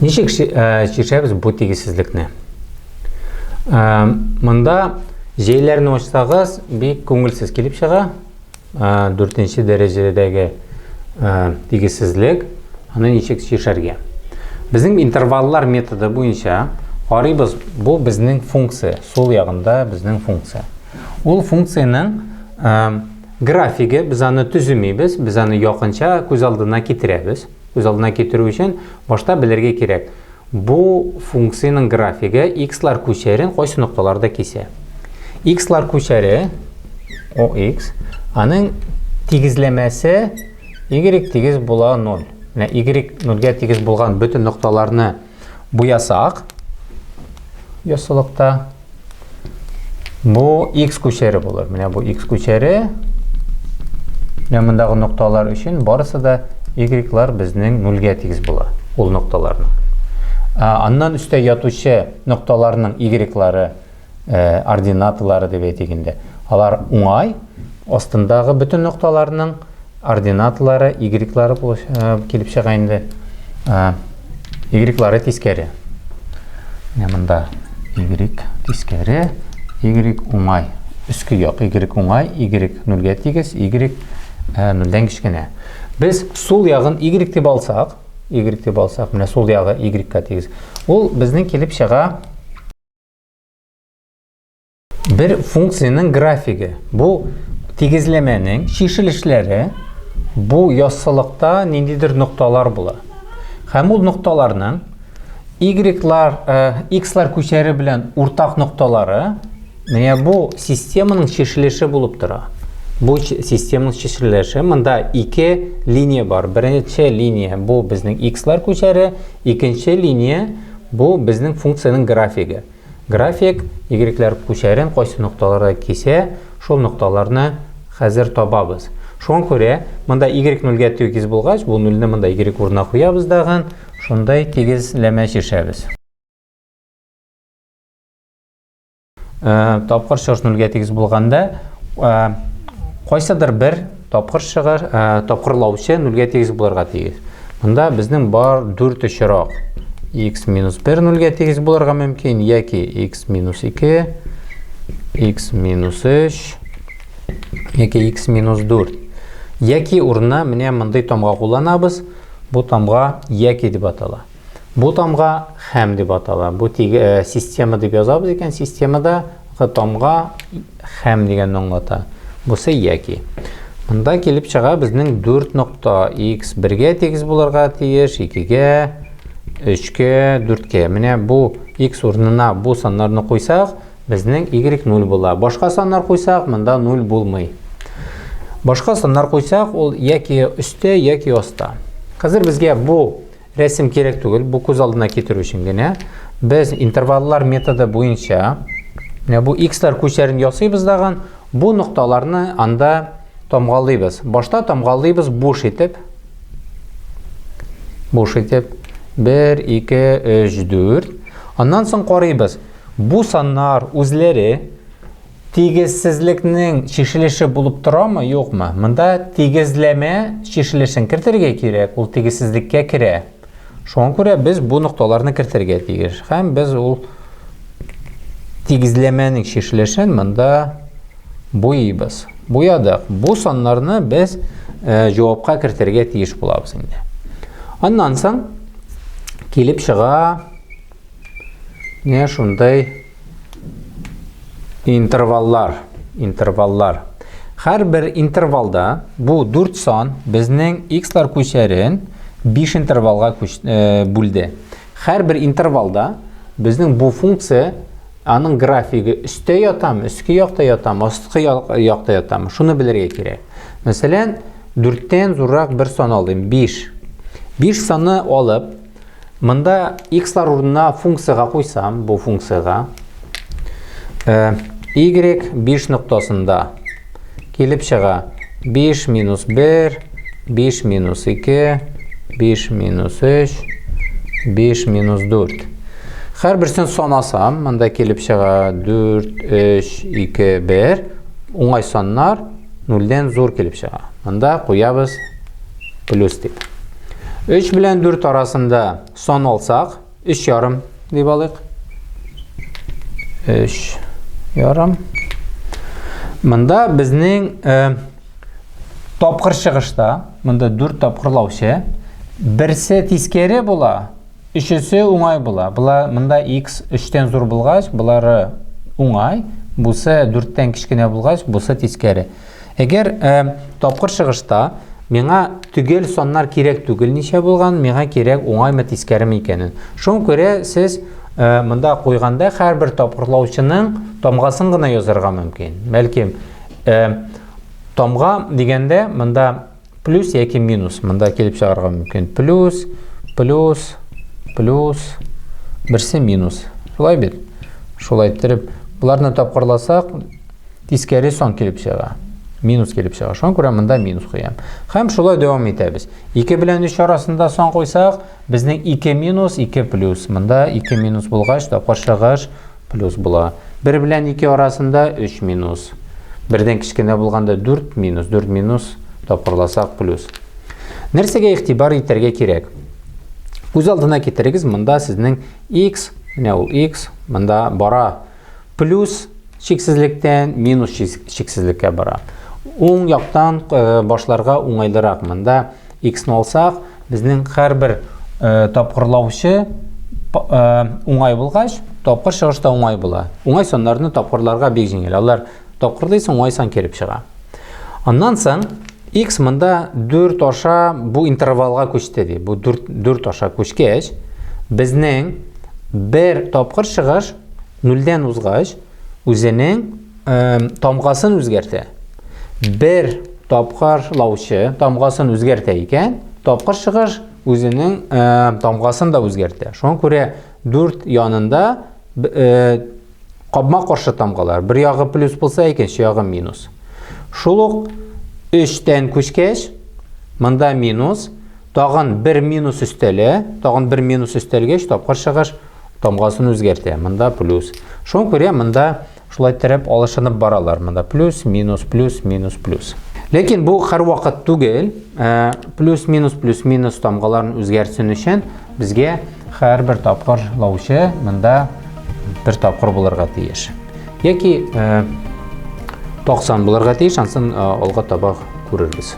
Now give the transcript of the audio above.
Ничек шешебіз бұл тегесізлікні? Мұнда жейлерін ойсағыз бек көңілсіз келіп шыға 4-ші дәрежедегі тегесізлік аны ничек шешерге. Біздің интерваллар методы бойынша қарайбыз, бұл біздің функция, сол яғында біздің функция. Ол функцияның графигі біз аны түзімейбіз, біз аны яқынша көз алдына кетіреміз. Көз алдына кетіру үшін башта білерге керек. Бұл функцияның графигі x-лар көшерін қойсы нұқталарда кесе. X-лар көшері, OX, аның тегізлемесі y тегіз бола 0. Y 0-ге тегіз болған бүтін нұқталарыны бұясақ, ясылықта, бұл x көшері болыр. Бұл x көшері, мұндағы нұқталар үшін барысы да y-лар біздің 0-ге тегіз бола, ол нұқталарының. Аннан үсте ятушы нұқталарының y-лары, ординатылары деп етегінде. Алар оңай, астындағы бүтін нұқталарының ординатылары, y-лары келіп шығайынды. Y-лары тескері. Мұнда y тескері, y оңай. Үскі yok, y оңай, y 0-ге тегіз, y 0-ден кішкене. Біз сол яғын y деп алсақ, міне сол яғы y-ға тегіз. Ол біздің келіп шыға бір функцияның графигі. Бұл тегізлеменің шешілішлері бұл яссылықта нендедір нұқталар бұла. Хәм ол нұқталарының x-лар көшері білен ортақ нұқталары, міне бұл системаның шешіліші болып тұра. Бұл системаның шешіліші, мұнда 2 линия бар. Бірінші линия бұл біздің x-лар көшері, екінші линия бұл біздің функцияның графигі. График y-лар көшерін қойсы нұқталарға кесе, шол нұқталарына қазір табабыз. Шоң көре, мұнда y 0-ге тегіз болғаш, бұл 0-ні мұнда y орнына қоябыз даған, шондай тегізлеме шешеміз. Тапқыр шығыш 0-ге тегіз болғанда, қойсадыр бір тапқырлаушы 0-ге тегіз боларға тегіз. Мұнда біздің бар 4 шырақ. x-1 0-ге тегіз боларға мүмкін, яки x-2, x-3, яки x-4. Яки орнына міне мұндай тамға қоланабыз, бұл тамға яки деп атала. Бұл тамға хәм деп атала. Бұл система деп yazabыз екен, системада тамға хәм деген оңлата. Бұсы яки. Мұнда келіп шыға біздің 4 нұқта x 1-ге тегіз боларға тегіз, 2-ге, 3-ге, 4-ге. Міне бұл x орнына бұл санларыны қойсақ, біздің y 0 бола. Башқа санлар қойсақ, мұнда 0 болмай. Башқа санлар қойсақ, ол яки үсте, яки оста. Қазір бізге бұл рәсім керек түгіл, бұл көз алдына кетіру үшін гене. Біз интерваллар методы бойынша, бұл x-лар көшерін ясайбыз даған, бұл нұқталарыны анда тамғалайбыз. Башта тамғалайбыз бош етіп, 1, 2, 3, 4. Аннан соң қарайбыз. Бұл санлар өзлері тегізсізлікнің шешіліші болып тұра ма, жоқ ма? Мұнда тегізлеме шешілішін кіртерге керек, ол тегізсізлікке кіре. Шоң көре біз бұл нұқталарыны кіртерге тегіз. Хәм біз ол тегізлеменің шешілішін мұнда бойыбыз. Боядық. Бұл санларыны біз жауапқа кіртерге тегіз болабыз. Аннан соң келіп шыға не шундай интерваллар. Hər bir интервалда бұл 4 сан біздің x-лар көшерін 5 интервалға бөлді. Hər bir интервалда біздің бұл функция аның графигі үсте ятам, үскі яқта ятам, астқы яқта ятам. Шуны білерге керек. Мәселен, 4-тен зұрақ бір сан алдым, 5. 5 саны алып, мұнда x-лар орнына функцияға қойсам, бұл функцияға, y 5 нұқтасында келіп шыға 5 минус 1, 5 минус 2, 5 минус 3, 5 минус 4. Hər бірсін санасам, мұнда келіп шыға 4, 3, 2, 1. Оңай санлар 0-ден зор келіп шыға. Мұнда қоябыз плюс деп. 3 белән 4 арасында сон алсақ, 3 ярым дип алыйк. 3 ярым. Монда безнең тапкыр чыгышта, монда 4 тапкырлаучы, берсе тискәре була, өчесе уңай була. Монда x 3тән зур булгач, булары уңай, бусы 4тән кичкенә булгач, бусы тискәре. Әгәр тапкыр чыгышта миңа түгел соннар кирәк түгел ничә булган, миңа кирәк уңаймы тискәреме икәнен. Шуңа күрә сез монда куйганда һәрбер тапкырлаучының тамгасын гына язарга мөмкин. Бәлки тамга дигәндә монда плюс яки минус монда килеп чыгарга мөмкин. Плюс, плюс, плюс, берсе минус. Шулай бит. Шулай иттереп, буларны тапкырласак, тискәре сон килеп чыга. Минус килеп чыга. Шуңа күрә монда минус куям. Һәм шулай дәвам итәбез. 2 белән 3 арасында сон куйсак, безнең 2 минус, 2 плюс. Монда 2 минус булгач, тапкыр чыгыш плюс була. 1 белән 2 арасында 3 минус. 1дән кичкенә булганда 4 минус, 4 минус тапкырласак плюс. Нәрсәгә игътибар итәргә кирәк? Күз алдына китерегез, монда сезнең x, менә ул x, монда бара плюс чиксезлектән минус чиксезлеккә бара. Уң яктан башларга уңайлырак. Монда x-ны алсак, безнең һәрбер тапкырлаучы уңай булгач, тапкыр чыгышта уңай була. Уңай соннарны тапкырларга бик җиңел. Алар тапкырлыйсың, уңай сан килеп чыга. Аннан соң x монда 4 аша бу интервалга күчте ди. Бу 4 аша күчкәч, безнең бер тапкыр чыгыш 0дән узгач, үзенең тамгасын үзгәртә. Бер тапкырлаучы тамгасын үзгәртә икән, тапкыр чыгыш үзенең тамгасын да үзгәртә. Шуңа күрә 4 янында капма-каршы тамгалар. Бер ягы плюс булса, икенче ягы минус. Шул ук 3тән күчкәч, монда минус, тагын 1 минус өстәле, тагын 1 минус өстәлгәч, тапкыр чыгыш тамгасын үзгәртә. Монда плюс. Шуңа күрә монда шулай иттереп алышынып баралар. Монда плюс, минус, плюс, минус, плюс. Ләкин бу һәр вакыт түгел. Плюс, минус тамгаларын үзгәртсен өчен безгә һәрбер тапкырлаучы монда бер тапкыр булырга тиеш. Яки 90 булырга тиеш, ансын алга таба күрербез.